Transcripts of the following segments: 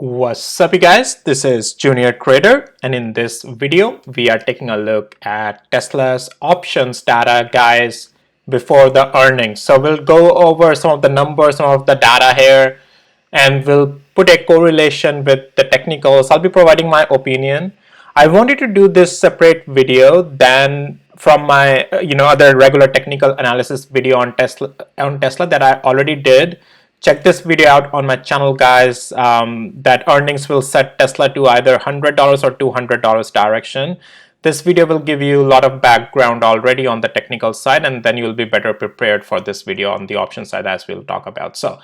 What's up, you guys? This is Junior Trader, and in this video we are taking a look at Tesla's options data, guys, before the earnings. So we'll go over some of the numbers, some of the data here, and we'll put a correlation with the technicals. I'll be providing my opinion. I wanted to do this separate video than from my other regular technical analysis video on Tesla that I already did. Check this video out on my channel, guys. That earnings will set Tesla to either $100 or $200 direction. This video will give you a lot of background already on the technical side, and then you'll be better prepared for this video on the option side, as we'll talk about. So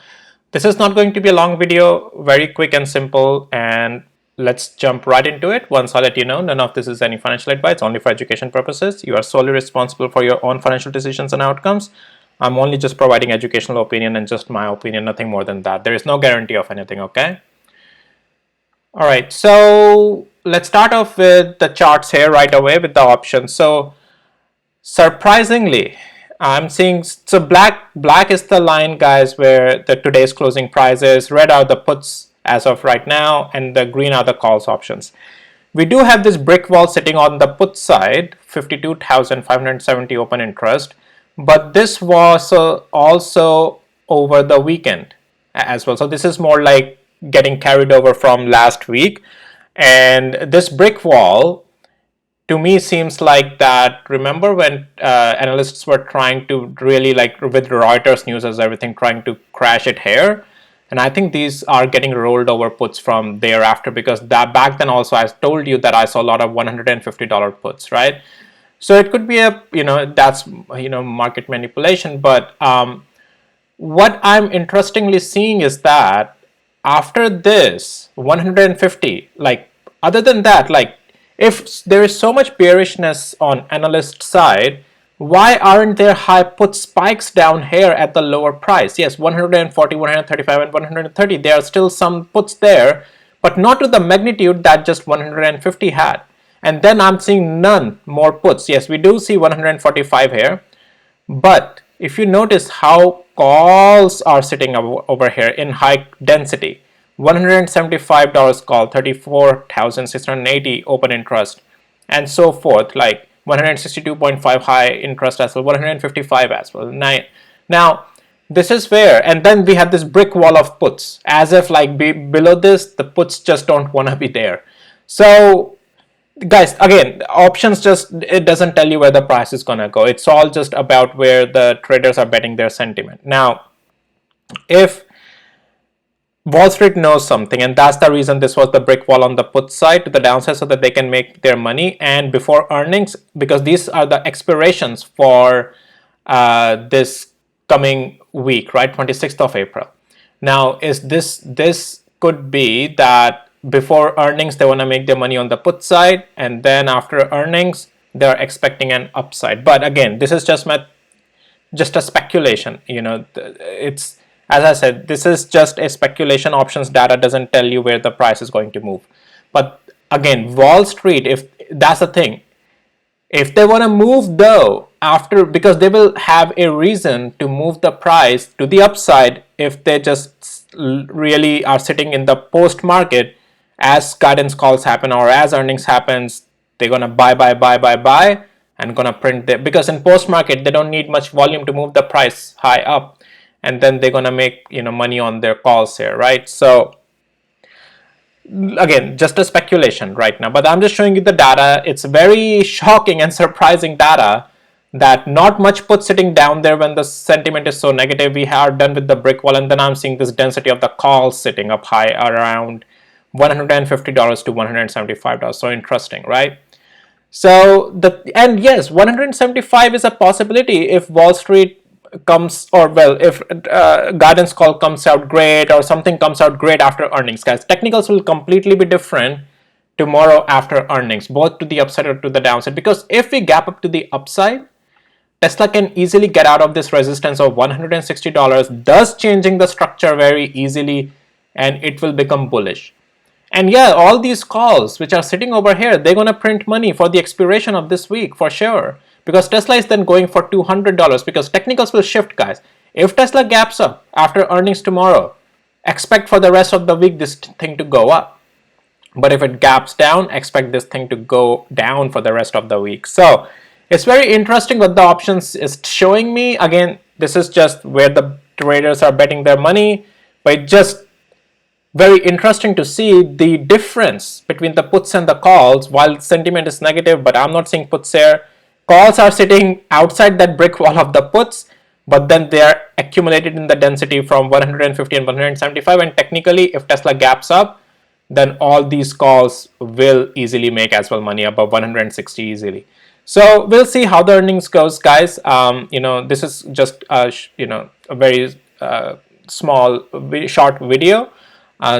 this is not going to be a long video, very quick and simple, and let's jump right into it. Once I let you know, none of this is any financial advice, only for education purposes. You are solely responsible for your own financial decisions and outcomes. I'm only just providing educational opinion and just my opinion, nothing more than that. There is no guarantee of anything, okay? All right, so let's start off with the charts here right away with the options. So surprisingly, I'm seeing, so black is the line, guys, where the today's closing price is. Red are the puts as of right now, and the green are the calls options. We do have this brick wall sitting on the put side, 52,570 open interest. But this was also over the weekend as well. So this is more like getting carried over from last week. And this brick wall, to me, seems like that. Remember when analysts were trying to really, like with Reuters news as everything, trying to crash it here? And I think these are getting rolled over puts from thereafter, because that back then also I told you that I saw a lot of $150 puts, right? So it could be a, that's, market manipulation. But what I'm interestingly seeing is that after this 150, like other than that, like if there is so much bearishness on analyst side, why aren't there high put spikes down here at the lower price? Yes, 140, 135 and 130, there are still some puts there, but not to the magnitude that just 150 had. And then I'm seeing none more puts. Yes, we do see 145 here, but if you notice how calls are sitting over here in high density, $175 call, 34,680 open interest, and so forth, like 162.5 high interest as well, 155 as well. Now this is where, and then we have this brick wall of puts, as if like below this, the puts just don't want to be there. So guys, again, options it doesn't tell you where the price is gonna go. It's all just about where the traders are betting their sentiment. Now, if Wall Street knows something, and that's the reason this was the brick wall on the put side to the downside, so that they can make their money, and before earnings, because these are the expirations for this coming week, right? 26th of April. Now, is this could be that before earnings they want to make their money on the put side, and then after earnings they're expecting an upside. But again, this is just a speculation. It's, as I said, this is just a speculation. Options data doesn't tell you where the price is going to move. But again, Wall Street, if that's the thing, if they want to move though after, because they will have a reason to move the price to the upside if they just really are sitting in the post market. As guidance calls happen or as earnings happens, they're gonna buy and gonna print there, because in post market they don't need much volume to move the price high up, and then they're gonna make money on their calls here, right? So again, just a speculation right now, but I'm just showing you the data. It's very shocking and surprising data that not much put sitting down there when the sentiment is so negative. We are done with the brick wall, and then I'm seeing this density of the calls sitting up high around $150 to $175. So interesting, right? So and yes, 175 is a possibility if Wall Street comes, or well, if guidance call comes out great or something comes out great after earnings, guys. Technicals will completely be different tomorrow after earnings, both to the upside or to the downside, because if we gap up to the upside, Tesla can easily get out of this resistance of $160, thus changing the structure very easily, and it will become bullish. And yeah, all these calls which are sitting over here, they're going to print money for the expiration of this week for sure, because Tesla is then going for $200, because technicals will shift, guys. If Tesla gaps up after earnings tomorrow, expect for the rest of the week this thing to go up. But if it gaps down, expect this thing to go down for the rest of the week. So it's very interesting what the options is showing me. Again, this is just where the traders are betting their money, but it just very interesting to see the difference between the puts and the calls. While sentiment is negative, but I'm not seeing puts here. Calls are sitting outside that brick wall of the puts, but then they are accumulated in the density from 150 and 175. And technically, if Tesla gaps up, then all these calls will easily make as well money above 160 easily. So we'll see how the earnings goes, guys. This is just a very small, short video.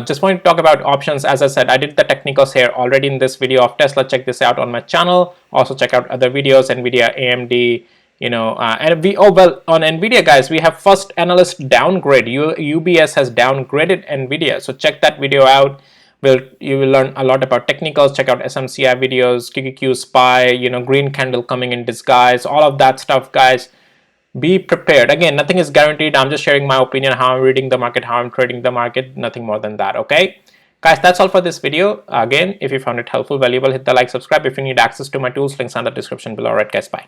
Just want to talk about options. As I said, I did the technicals here already in this video of Tesla. Check this out on my channel. Also check out other videos, Nvidia, AMD, and on Nvidia, guys, we have first analyst downgrade. UBS has downgraded Nvidia, so check that video out. You will learn a lot about technicals. Check out SMCI videos, QQQ SPY, green candle coming in disguise, all of that stuff, guys. Be prepared. Again, nothing is guaranteed. I'm just sharing my opinion, how I'm reading the market, how I'm trading the market, nothing more than that. Okay, guys, that's all for this video. Again, if you found it helpful, valuable, hit the like, subscribe. If you need access to my tools, links are in the description below. Alright, guys, bye.